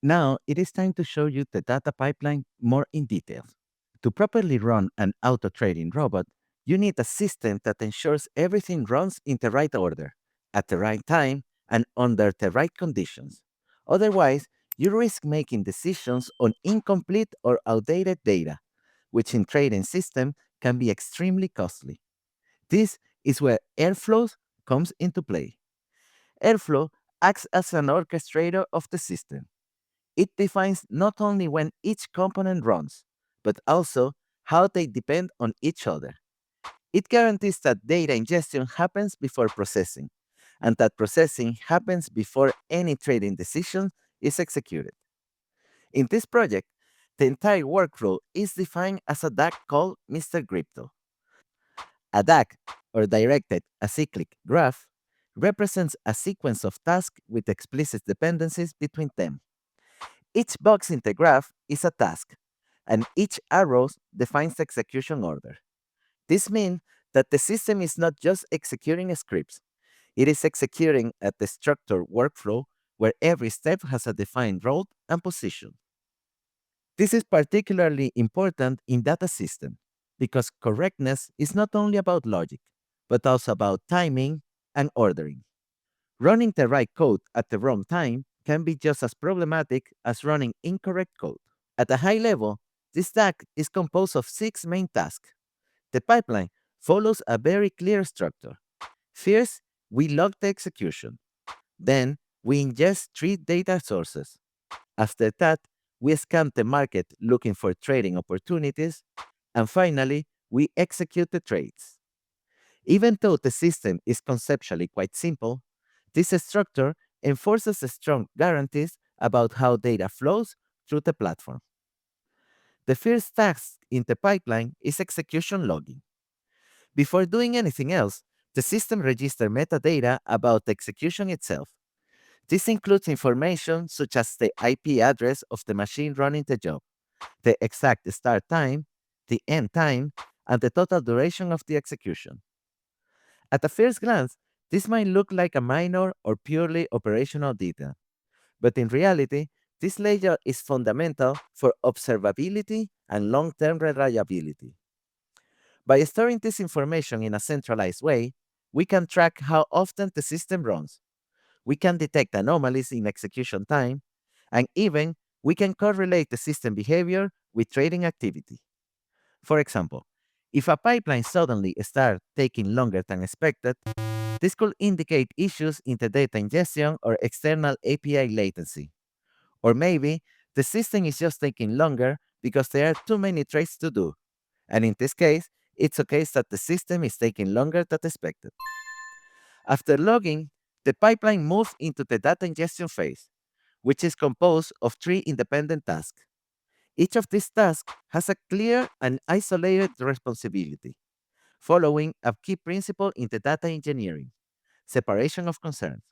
Now it is time to show you the data pipeline more in detail. To properly run an auto trading robot, you need a system that ensures everything runs in the right order, at the right time, and under the right conditions. Otherwise, you risk making decisions on incomplete or outdated data, which in trading system can be extremely costly. This is where Airflow comes into play. Airflow acts as an orchestrator of the system. It defines not only when each component runs, but also how they depend on each other. It guarantees that data ingestion happens before processing, and that processing happens before any trading decision is executed. In this project, the entire workflow is defined as a DAG called Mr. Crypto. A DAG, or Directed Acyclic Graph, represents a sequence of tasks with explicit dependencies between them. Each box in the graph is a task, and each arrow defines the execution order. This means that the system is not just executing scripts, it is executing a structured workflow where every step has a defined role and position. This is particularly important in data system because correctness is not only about logic, but also about timing and ordering. Running the right code at the wrong time can be just as problematic as running incorrect code. At a high level, this stack is composed of six main tasks. The pipeline follows a very clear structure. First, we log the execution. Then, we ingest three data sources. After that, we scan the market looking for trading opportunities. And finally, we execute the trades. Even though the system is conceptually quite simple, this structure enforces strong guarantees about how data flows through the platform. The first task in the pipeline is execution logging. Before doing anything else, the system registers metadata about the execution itself. This includes information such as the IP address of the machine running the job, the exact start time, the end time, and the total duration of the execution. At a first glance, this might look like a minor or purely operational detail, but in reality, this layer is fundamental for observability and long-term reliability. By storing this information in a centralized way, we can track how often the system runs. We can detect anomalies in execution time, and even we can correlate the system behavior with trading activity. For example, if a pipeline suddenly starts taking longer than expected, this could indicate issues in the data ingestion or external API latency. Or maybe the system is just taking longer because there are too many trades to do. And in this case, it's a case that the system is taking longer than expected. After logging, the pipeline moves into the data ingestion phase, which is composed of three independent tasks. Each of these tasks has a clear and isolated responsibility, following a key principle in the data engineering: separation of concerns.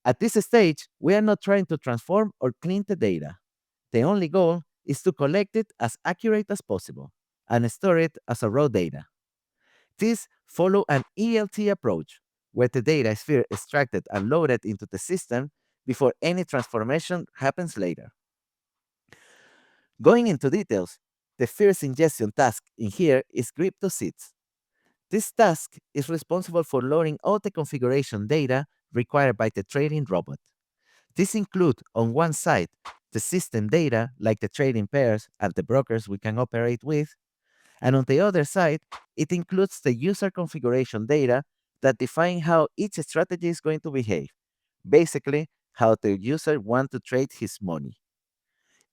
At this stage, we are not trying to transform or clean the data. The only goal is to collect it as accurate as possible and store it as a raw data. These follow an ELT approach, where the data is first extracted and loaded into the system before any transformation happens later. Going into details, the first ingestion task in here is crypto seeds. This task is responsible for loading all the configuration data required by the trading robot. This includes, on one side, the system data like the trading pairs and the brokers we can operate with, and on the other side, it includes the user configuration data that define how each strategy is going to behave, basically how the user wants to trade his money.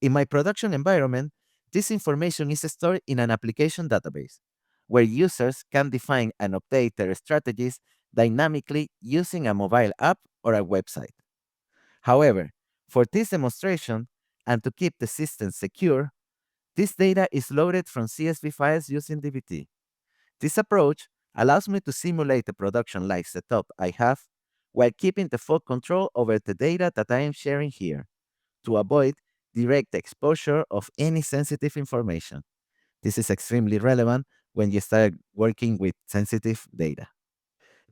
In my production environment, this information is stored in an application database, where users can define and update their strategies dynamically using a mobile app or a website. However, for this demonstration, and to keep the system secure, this data is loaded from CSV files using dbt. This approach allows me to simulate the production live setup I have while keeping the full control over the data that I am sharing here to avoid direct exposure of any sensitive information. This is extremely relevant when you start working with sensitive data.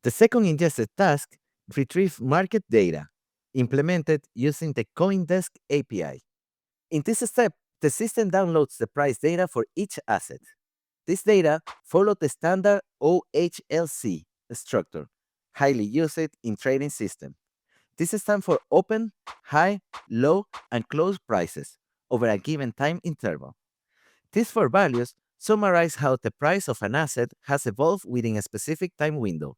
The second ingested task retrieves market data implemented using the CoinDesk API. In this step, the system downloads the price data for each asset. This data follows the standard OHLC structure, highly used in trading systems. This stands for open, high, low, and close prices over a given time interval. These four values summarize how the price of an asset has evolved within a specific time window,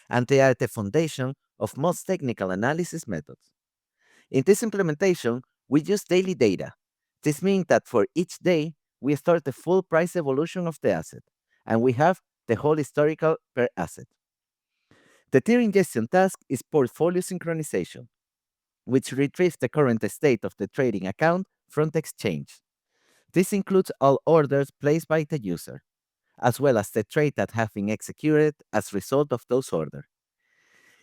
and they are the foundation of most technical analysis methods. In this implementation, we use daily data. This means that for each day, we store the full price evolution of the asset, and we have the whole historical per asset. The third ingestion task is portfolio synchronization, which retrieves the current state of the trading account from the exchange. This includes all orders placed by the user, as well as the trades that have been executed as a result of those orders.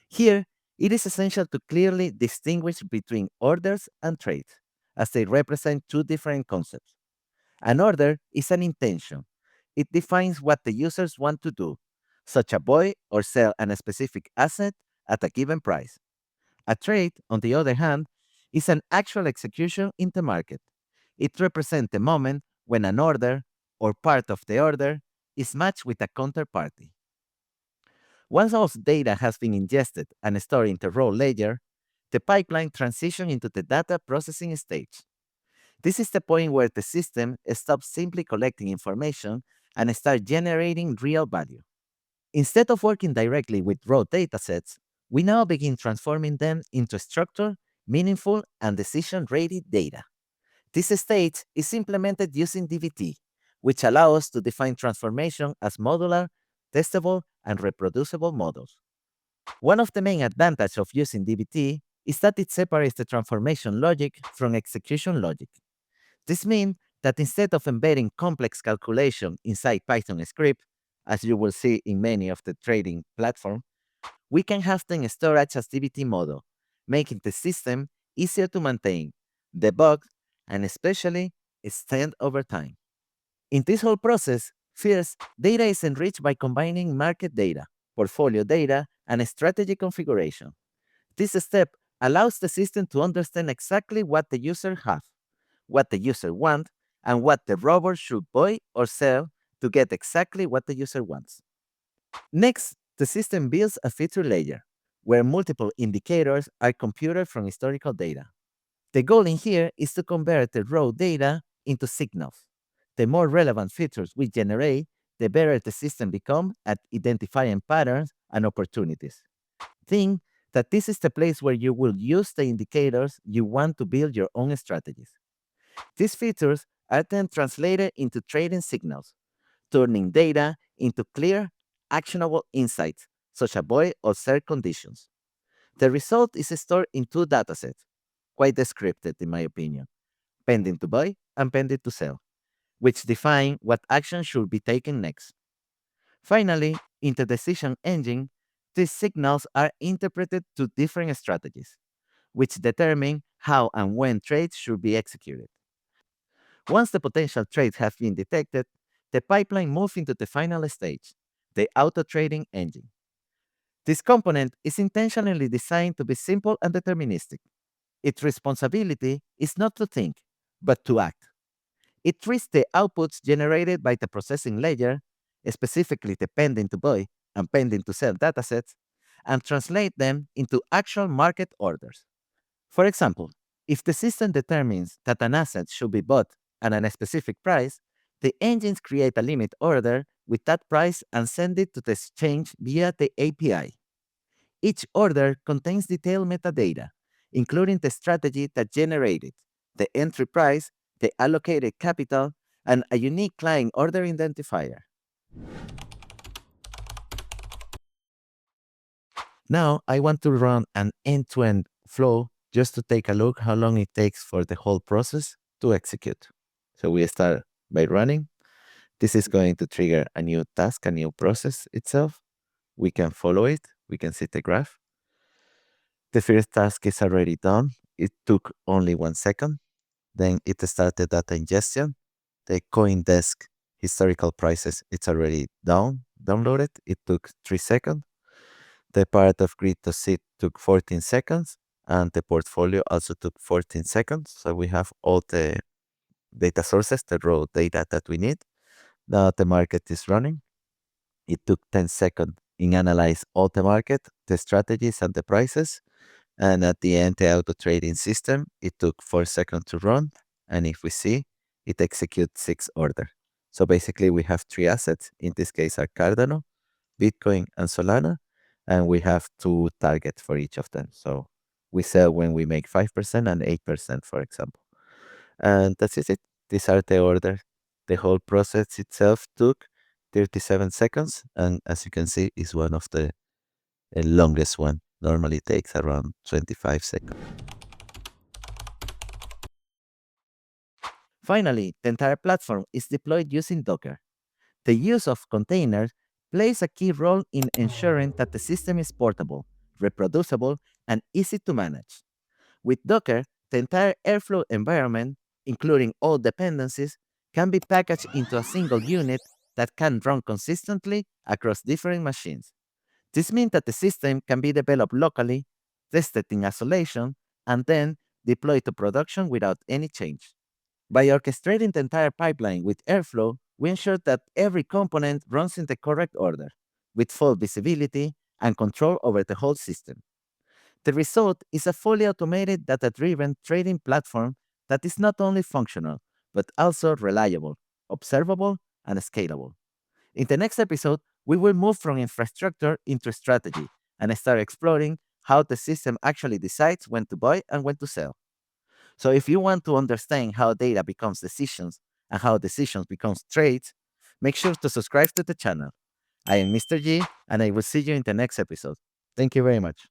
Here, it is essential to clearly distinguish between orders and trades, as they represent two different concepts. An order is an intention. It defines what the users want to do, such as buy or sell a specific asset at a given price. A trade, on the other hand, is an actual execution in the market. It represents the moment when an order or part of the order is matched with a counterparty. Once all data has been ingested and stored in the raw layer, the pipeline transitions into the data processing stage. This is the point where the system stops simply collecting information and starts generating real value. Instead of working directly with raw datasets, we now begin transforming them into structured, meaningful, and decision-ready data. This stage is implemented using DBT, which allows us to define transformation as modular, testable, and reproducible models. One of the main advantages of using DBT is that it separates the transformation logic from execution logic. This means that instead of embedding complex calculation inside Python script, as you will see in many of the trading platforms, we can have them stored as DBT model, making the system easier to maintain, debug, and especially extend over time. In this whole process, first, data is enriched by combining market data, portfolio data, and strategy configuration. This step allows the system to understand exactly what the user has, what the user wants, and what the robot should buy or sell to get exactly what the user wants. Next, the system builds a feature layer, where multiple indicators are computed from historical data. The goal in here is to convert the raw data into signals. The more relevant features we generate, the better the system becomes at identifying patterns and opportunities. Think that this is the place where you will use the indicators you want to build your own strategies. These features are then translated into trading signals, turning data into clear, actionable insights, such as buy or sell conditions. The result is stored in two datasets, quite descriptive in my opinion, pending to buy and pending to sell, which define what action should be taken next. Finally, in the decision engine, these signals are interpreted to different strategies, which determine how and when trades should be executed. Once the potential trades have been detected, the pipeline moves into the final stage, the auto trading engine. This component is intentionally designed to be simple and deterministic. Its responsibility is not to think, but to act. It treats the outputs generated by the processing layer, specifically the pending to buy and pending to sell datasets, and translate them into actual market orders. For example, if the system determines that an asset should be bought at a specific price, the engines create a limit order with that price and send it to the exchange via the API. Each order contains detailed metadata, including the strategy that generated, the entry price, the allocated capital, and a unique client order identifier. Now, I want to run an end-to-end flow just to take a look how long it takes for the whole process to execute. So we start by running. This is going to trigger a new task, a new process itself. We can follow it. We can see the graph. The first task is already done. It took only 1 second. Then it started data ingestion. The CoinDesk historical prices, it's already downloaded. It took 3 seconds. The part of grid to sit took 14 seconds, and the portfolio also took 14 seconds. So we have all the data sources, the raw data that we need. Now the market is running. It took 10 seconds in analyze all the market, the strategies and the prices. And at the end, the auto trading system, it took 4 seconds to run. And if we see, it executes 6 orders. So basically we have 3 assets. In this case are Cardano, Bitcoin, and Solana. And we have 2 targets for each of them. So we sell when we make 5% and 8%, for example. And that's it. These are the orders. The whole process itself took 37 seconds. And as you can see, is one of the longest one. Normally takes around 25 seconds. Finally, the entire platform is deployed using Docker. The use of containers plays a key role in ensuring that the system is portable, reproducible, and easy to manage. With Docker, the entire Airflow environment, including all dependencies, can be packaged into a single unit that can run consistently across different machines. This means that the system can be developed locally, tested in isolation, and then deployed to production without any change. By orchestrating the entire pipeline with Airflow, we ensure that every component runs in the correct order, with full visibility and control over the whole system. The result is a fully automated data driven trading platform that is not only functional, but also reliable, observable, and scalable. In the next episode, we will move from infrastructure into strategy and start exploring how the system actually decides when to buy and when to sell. So if you want to understand how data becomes decisions and how decisions becomes trades, make sure to subscribe to the channel. I am Mr. G and I will see you in the next episode. Thank you very much.